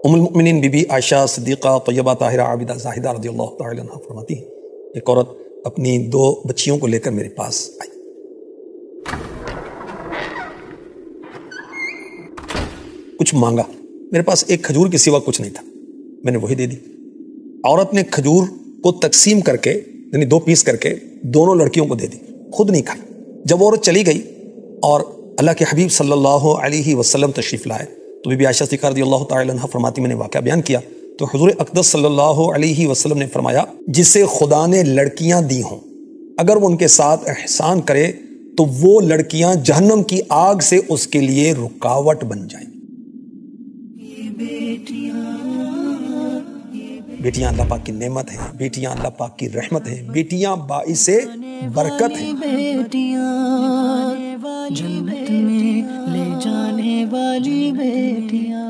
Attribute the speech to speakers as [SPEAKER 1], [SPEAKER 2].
[SPEAKER 1] उम्मुल मोमिनीन बीबी आयशा सिद्दीक़ा तय्यबा ताहिरा आबिदा ज़ाहिदा रज़ियल्लाहु तआला अन्हा फरमाती हैं, एक औरत अपनी 2 बच्चियों को लेकर मेरे पास आई। कुछ मांगा, मेरे पास एक खजूर के सिवा कुछ नहीं था, मैंने वही दे दी। औरत ने खजूर को तकसीम करके यानी 2 पीस करके दोनों लड़कियों को दे दी, खुद नहीं खाई। जब औरत चली गई और अल्लाह के हबीब सल्लल्लाहु अलैहि वसल्लम तशरीफ लाए तो बीबी आयशा सिद्दीक़ा रज़ियल्लाहु तआला अन्हा फरमाती, मैंने वाक़या बयान किया तो हुज़ूर अक़दस सल्लल्लाहु अलैहि वसल्लम ने फरमाया, जिसे खुदा ने लड़कियां दी हों अगर वो उनके साथ एहसान करे तो वो लड़कियां जहन्नम की आग से उसके लिए रुकावट बन जाएं। बेटियां अल्लाह पाक की नेमत हैं, बेटियां अल्लाह पाक की रहमत हैं, बेटियां बाइसे बरकत हैं।
[SPEAKER 2] बेटियां जन्नत में ले जाने वाली बेटियां।